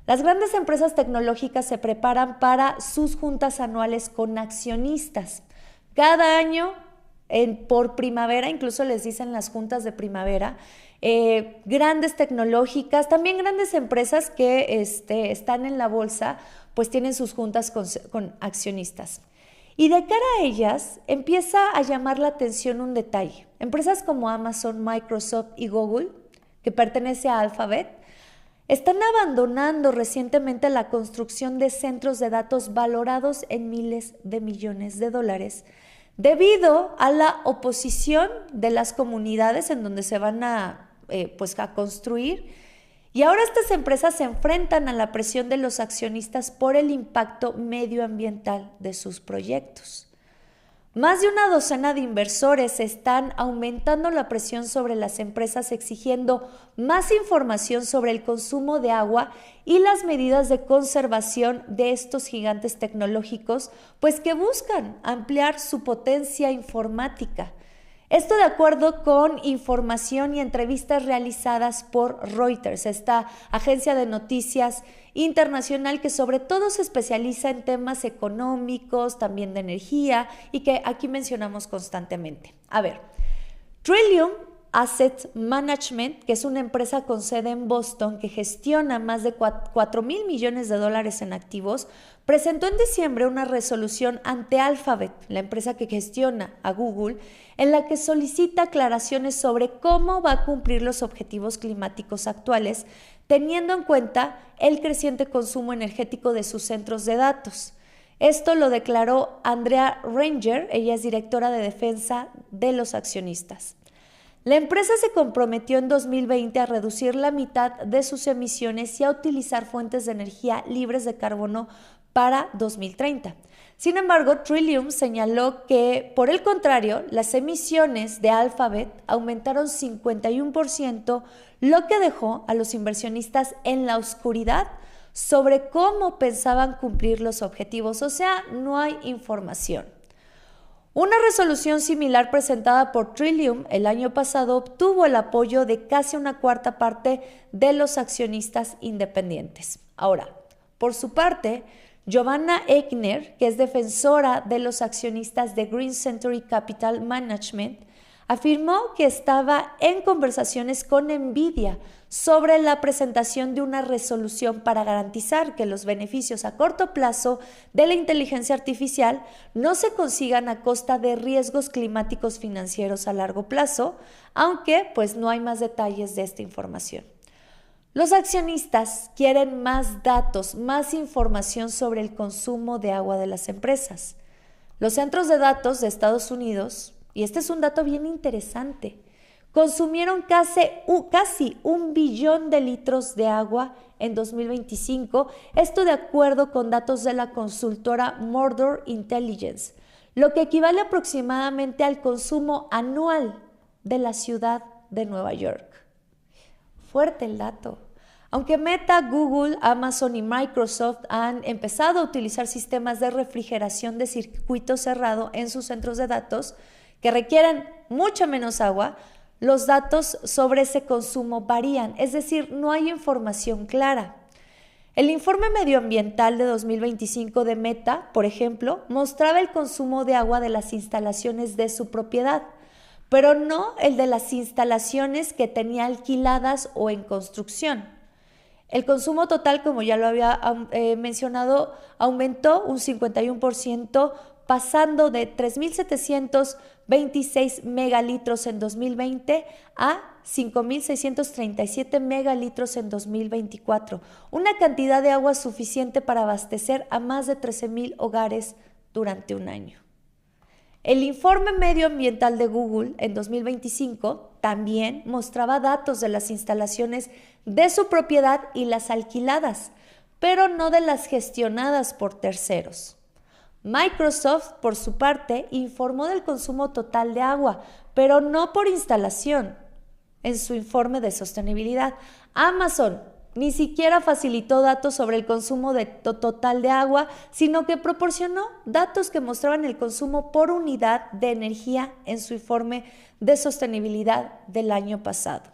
Las grandes empresas tecnológicas se preparan para sus juntas anuales con accionistas. Cada año, por primavera, incluso les dicen las juntas de primavera, grandes tecnológicas, también grandes empresas que están en la bolsa, pues tienen sus juntas con accionistas. Y de cara a ellas empieza a llamar la atención un detalle. Empresas como Amazon, Microsoft y Google, que pertenece a Alphabet, están abandonando recientemente la construcción de centros de datos valorados en miles de millones de dólares debido a la oposición de las comunidades en donde se van a construir. Y ahora estas empresas se enfrentan a la presión de los accionistas por el impacto medioambiental de sus proyectos. Más de una docena de inversores están aumentando la presión sobre las empresas, exigiendo más información sobre el consumo de agua y las medidas de conservación de estos gigantes tecnológicos, pues que buscan ampliar su potencia informática. Esto de acuerdo con información y entrevistas realizadas por Reuters, esta agencia de noticias internacional que sobre todo se especializa en temas económicos, también de energía y que aquí mencionamos constantemente. A ver, Trillium Asset Management, que es una empresa con sede en Boston que gestiona más de 4,000 millones de dólares en activos, presentó en diciembre una resolución ante Alphabet, la empresa que gestiona a Google, en la que solicita aclaraciones sobre cómo va a cumplir los objetivos climáticos actuales, teniendo en cuenta el creciente consumo energético de sus centros de datos. Esto lo declaró Andrea Ranger, ella es directora de defensa de los accionistas. La empresa se comprometió en 2020 a reducir la mitad de sus emisiones y a utilizar fuentes de energía libres de carbono para 2030. Sin embargo, Trillium señaló que, por el contrario, las emisiones de Alphabet aumentaron 51%, lo que dejó a los inversionistas en la oscuridad sobre cómo pensaban cumplir los objetivos, o sea, no hay información. Una resolución similar presentada por Trillium el año pasado obtuvo el apoyo de casi una cuarta parte de los accionistas independientes. Ahora, por su parte, Giovanna Eichner, que es defensora de los accionistas de Green Century Capital Management, afirmó que estaba en conversaciones con NVIDIA sobre la presentación de una resolución para garantizar que los beneficios a corto plazo de la inteligencia artificial no se consigan a costa de riesgos climáticos financieros a largo plazo, aunque pues no hay más detalles de esta información. Los accionistas quieren más datos, más información sobre el consumo de agua de las empresas. Los centros de datos de Estados Unidos, y este es un dato bien interesante, consumieron casi 1 billón de litros de agua en 2025, esto de acuerdo con datos de la consultora Mordor Intelligence, lo que equivale aproximadamente al consumo anual de la ciudad de Nueva York. Fuerte el dato. Aunque Meta, Google, Amazon y Microsoft han empezado a utilizar sistemas de refrigeración de circuito cerrado en sus centros de datos que requieren mucha menos agua, los datos sobre ese consumo varían, es decir, no hay información clara. El informe medioambiental de 2025 de Meta, por ejemplo, mostraba el consumo de agua de las instalaciones de su propiedad, pero no el de las instalaciones que tenía alquiladas o en construcción. El consumo total, como ya lo había mencionado, aumentó un 51%, pasando de 3,726 megalitros en 2020 a 5,637 megalitros en 2024, una cantidad de agua suficiente para abastecer a más de 13,000 hogares durante un año. El informe medioambiental de Google en 2025 también mostraba datos de las instalaciones de su propiedad y las alquiladas, pero no de las gestionadas por terceros. Microsoft, por su parte, informó del consumo total de agua, pero no por instalación, en su informe de sostenibilidad. Amazon ni siquiera facilitó datos sobre el consumo total de agua, sino que proporcionó datos que mostraban el consumo por unidad de energía en su informe de sostenibilidad del año pasado.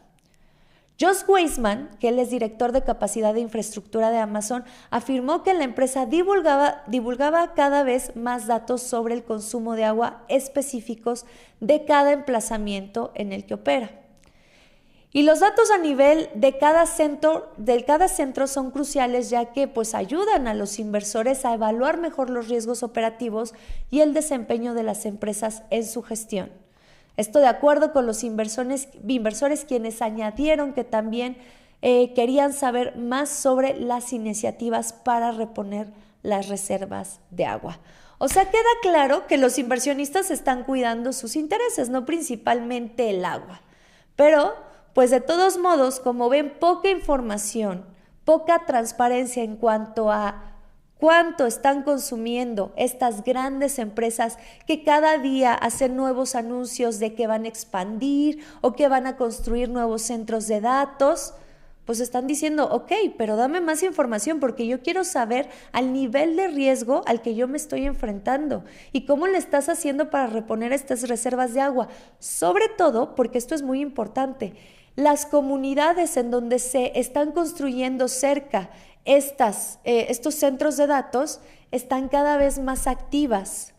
Josh Weissman, que él es director de capacidad de infraestructura de Amazon, afirmó que la empresa divulgaba cada vez más datos sobre el consumo de agua específicos de cada emplazamiento en el que opera. Y los datos a nivel de cada centro son cruciales, ya que pues ayudan a los inversores a evaluar mejor los riesgos operativos y el desempeño de las empresas en su gestión. Esto de acuerdo con los inversores quienes añadieron que también querían saber más sobre las iniciativas para reponer las reservas de agua. O sea, queda claro que los inversionistas están cuidando sus intereses, no principalmente el agua. Pero, pues de todos modos, como ven, poca información, poca transparencia en cuanto a cuánto están consumiendo estas grandes empresas que cada día hacen nuevos anuncios de que van a expandir o que van a construir nuevos centros de datos, pues están diciendo, ok, pero dame más información porque yo quiero saber al nivel de riesgo al que yo me estoy enfrentando y cómo le estás haciendo para reponer estas reservas de agua. Sobre todo, porque esto es muy importante, las comunidades en donde se están construyendo cerca estos centros de datos están cada vez más activas,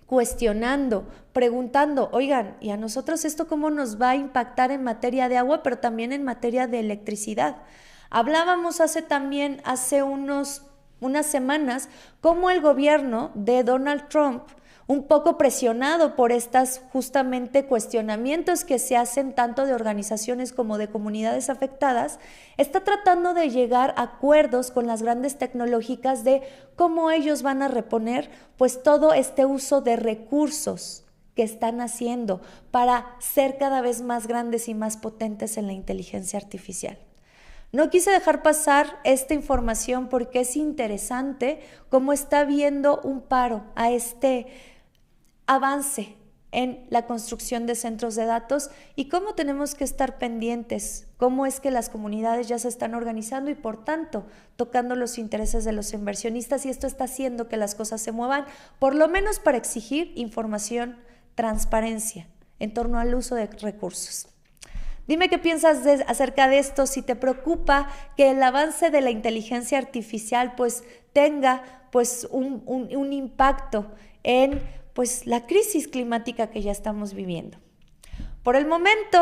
cuestionando, preguntando, oigan, ¿y a nosotros esto cómo nos va a impactar en materia de agua, pero también en materia de electricidad? Hablábamos hace unas semanas cómo el gobierno de Donald Trump, un poco presionado por estas justamente cuestionamientos que se hacen tanto de organizaciones como de comunidades afectadas, está tratando de llegar a acuerdos con las grandes tecnológicas de cómo ellos van a reponer pues todo este uso de recursos que están haciendo para ser cada vez más grandes y más potentes en la inteligencia artificial. No quise dejar pasar esta información porque es interesante cómo está viendo un paro a este avance en la construcción de centros de datos y cómo tenemos que estar pendientes, cómo es que las comunidades ya se están organizando y por tanto tocando los intereses de los inversionistas, y esto está haciendo que las cosas se muevan, por lo menos para exigir información, transparencia en torno al uso de recursos. Dime qué piensas acerca de esto, si te preocupa que el avance de la inteligencia artificial pues tenga pues un impacto en pues la crisis climática que ya estamos viviendo. Por el momento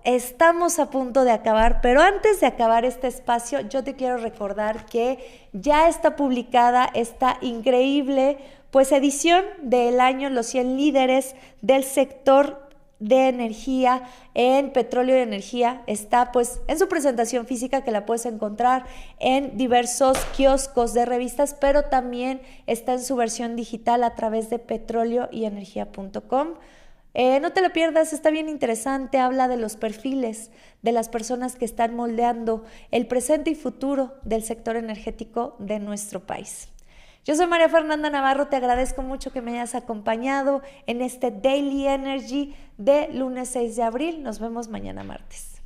estamos a punto de acabar, pero antes de acabar este espacio yo te quiero recordar que ya está publicada esta increíble pues edición del año Los 100 líderes del sector de energía en petróleo y energía. Está pues en su presentación física, que la puedes encontrar en diversos kioscos de revistas, pero también está en su versión digital a través de petróleo-y-energía.com. No te lo pierdas, está bien interesante, habla de los perfiles de las personas que están moldeando el presente y futuro del sector energético de nuestro país. Yo soy María Fernanda Navarro, te agradezco mucho que me hayas acompañado en este Daily Energy de lunes 6 de abril. Nos vemos mañana martes.